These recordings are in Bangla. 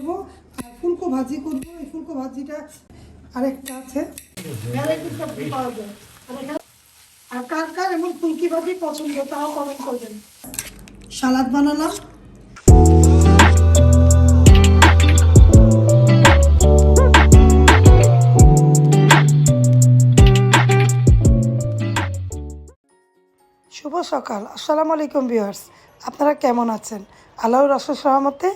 করবো আর ফুলকো ভাজি করবো। এই ফুলকো ভাজিটা আরেকটা আছে, ভ্যারাইটি সবজি পাওয়া যায়। আর কার কার এমন ফুলকি ভাজি পছন্দ তাও কমেন্ট করবেন। সালাদ বানালাম। শুভ সকাল, আসসালামু আলাইকুম ভিউয়ার্স। আপনারা কেমন আছেন? আল্লাহর অশেষ রহমতে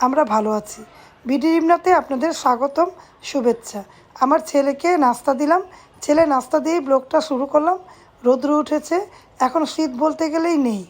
আমরা ভালো আছি। বিডি ইমনাতে আপনাদের স্বাগতম, শুভেচ্ছা। আমার ছেলেকে নাস্তা দিলাম, ছেলে নাস্তা দিয়ে ব্লগটা শুরু করলাম। রৌদ্র উঠেছে, এখন শীত বলতে গেলেই নেই।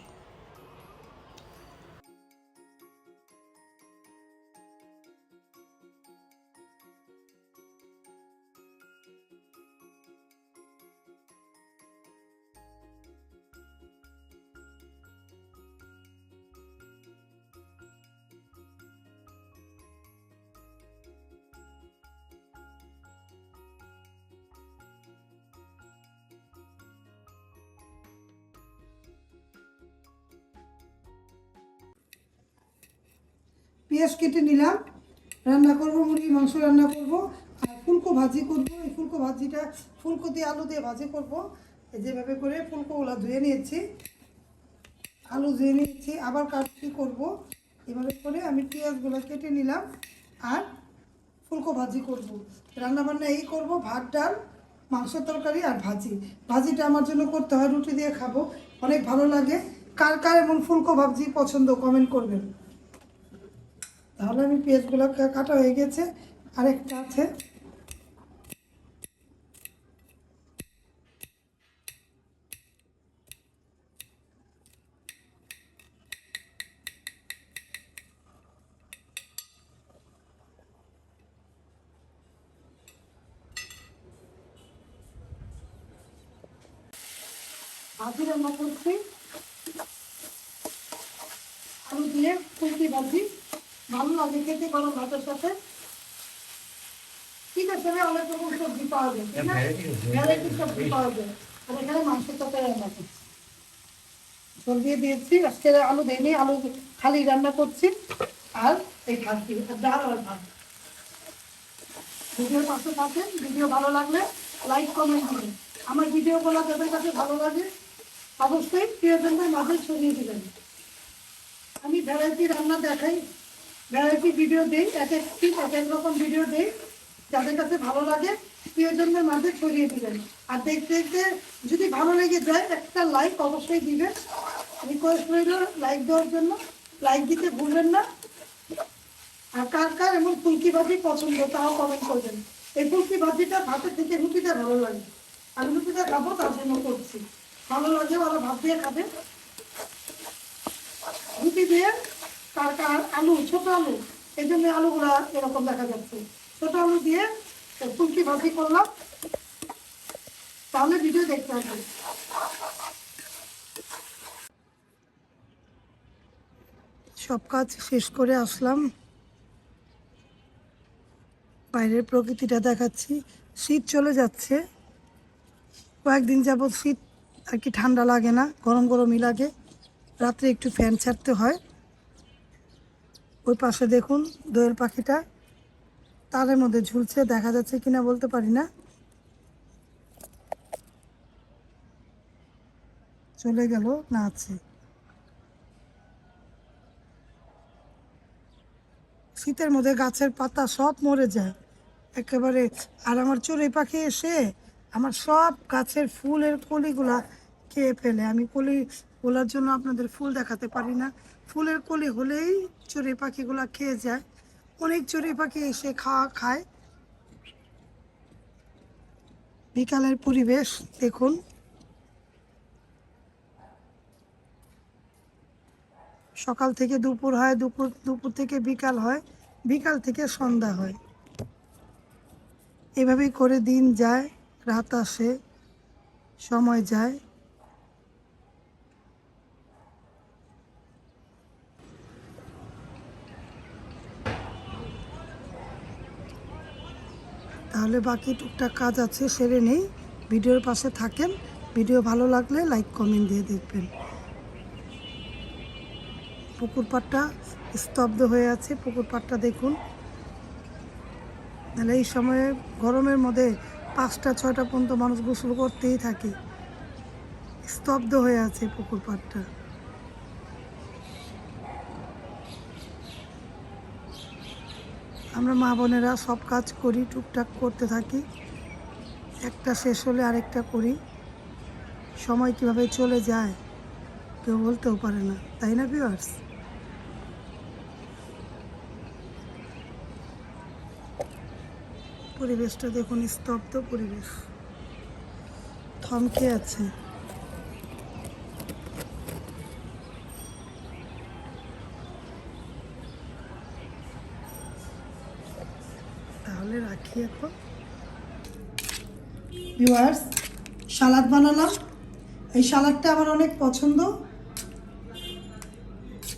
পেঁয়াজ কেটে নিলাম, রান্না করব, মুরগির মাংস রান্না করব আর ফুলকো ভাজি করব। এই ফুলকো ভাজিটা ফুলকো দিয়ে আলু দিয়ে ভাজি করব। যেভাবে করে ফুলকোগুলো ধুয়ে নিয়েছি, আলু ধুয়ে নিয়েছি, আবার কাটছি করব। এভাবে করে আমি পেঁয়াজগুলো কেটে নিলাম আর ফুলকো ভাজি করব। রান্নাবান্না এই করব, ভাত ডাল মাংসের তরকারি আর ভাজি। ভাজিটা আমার জন্য করতে হয়, রুটি দিয়ে খাবো, অনেক ভালো লাগে। কার কার এমন ফুলকো ভাজি পছন্দ কমেন্ট করবেন। তাহলে আমি পেঁয়াজগুলো কাটা হয়ে গেছে, আরেকটা আছে। ভাজি রান্না করছি, আলু দিয়ে ফুলকি ভাজি, ভালো লাগে খেতে গরম ভাতের সাথে। ঠিক আছে, অনেক রকম সবজি পাওয়া যায়, ঠিক না? ভ্যারাইটি সবজি পাওয়া যায়। আর এখানে মাংসের তরকারি রান্না করছি, ঝোল দিয়ে দিয়েছি। আজকে আলু দেয়নি, আলু খালি রান্না করছি। আর এই ভাজি আর ডাল আর ভাত। ভিডিওর পাশে থাকেন, ভিডিও ভালো লাগলে লাইক কমেন্ট দিবেন। আমার ভিডিওগুলো যাদের কাছে ভালো লাগে অবশ্যই প্রিয়জনদের মাঝে ছড়িয়ে দিবেন। আমি ভ্যারাইটি রান্না দেখাই, ভ্যারাইটি ভিডিও দিই, এক এক রকম ভিডিও দিই। যাদের কাছে ভালো লাগে প্রিয়জনদের মাঝে ছড়িয়ে দিবেন। আর দেখতে দেখতে যদি ভালো লেগে যায় একটা লাইক অবশ্যই দিবেন। রিকোয়েস্ট রইল লাইক দেওয়ার জন্য, লাইক দিতে ভুলবেন না। আর কার কার এমন ফুলকি ভাজি পছন্দ তাও কমেন্ট করবেন। এই ফুলকি ভাজিটা ভাতের থেকে রুটিটা ভালো লাগে, আমি রুটিটা খাবো তার জন্য করছি। ভালো লাগে, ভালো ভাত দিয়ে খাবে। রুটি দিয়ে কার কার আলু, ছোট আলু, এই জন্য আলুগুলা এরকম দেখা যাচ্ছে। ছোট আলু দিয়ে ফুলকি ভাজি করলাম, তাহলে ভিডিও দেখতে হবে। সব কাজ শেষ করে আসলাম, বাইরের প্রকৃতিটা দেখাচ্ছি। শীত চলে যাচ্ছে, কয়েকদিন যাবৎ শীত আর কি ঠান্ডা লাগে না, গরম গরমই লাগে। রাত্রে একটু ফ্যান ছাড়তে হয়। ওই পাশে দেখুন দোয়েল পাখিটা তারের মধ্যে ঝুলছে, দেখা যাচ্ছে কিনা বলতে পারি না। চলে গেল না আছে। শীতের মধ্যে গাছের পাতা সব মরে যায় একেবারে। আর আমার চড়ুই পাখি এসে আমার সব গাছের ফুলের কলিগুলা খেয়ে ফেলে। আমি কলি গোলার জন্য আপনাদের ফুল দেখাতে পারি না। ফুলের কলি হলেই চড়ুই পাখিগুলা খেয়ে যায়। অনেক চড়ুই পাখি এসে খায়। বিকালের পরিবেশ দেখুন, সকাল থেকে দুপুর হয়, দুপুর থেকে বিকাল হয়, বিকাল থেকে সন্ধ্যা হয়। এভাবেই করে দিন যায়, রাত আসে, সময় যায়। তাহলে বাকি টুকটাক কাজ আছে, সেরে নেই। ভিডিওর পাশে থাকেন, ভিডিও ভালো লাগলে লাইক কমেন্ট দিয়ে দেখবেন। পুকুর পাড়টা স্তব্ধ হয়ে আছে, পুকুর পাড়টা দেখুন তাহলে এই সময়ে গরমের মধ্যে 5টা 6টা পর্যন্ত মানুষ গোসল করতেই থাকে। স্তব্ধ হয়ে আছে পুকুর পাড়টা। আমরা মা বোনেরা সব কাজ করি, টুকটাক করতে থাকি, একটা শেষ হলে আরেকটা করি। সময় কিভাবে চলে যায় কেউ বলতেও পারে না, তাই না ভিউয়ার্স? পরিবেশটা দেখুন, স্তব্ধ পরিবেশ, থমকে আছে। তাহলে রাখি এখন। ভিউয়ার্স, সালাদ বানালাম। এই সালাদটা আমার অনেক পছন্দ।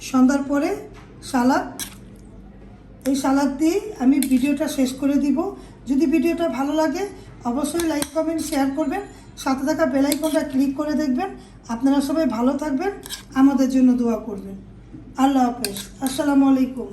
সন্ধ্যার পরে সালাদ, এই সালাদ দিয়ে আমি ভিডিওটা শেষ করে দিব। যদি ভিডিওটা ভালো লাগে অবশ্যই লাইক কমেন্ট শেয়ার করবেন, সাথে থাকা বেল আইকনটা ক্লিক করে দেখবেন। আপনারা সবাই ভালো থাকবেন, আমাদের জন্য দোয়া করবেন। আল্লাহ হাফেজ, আসসালামু আলাইকুম।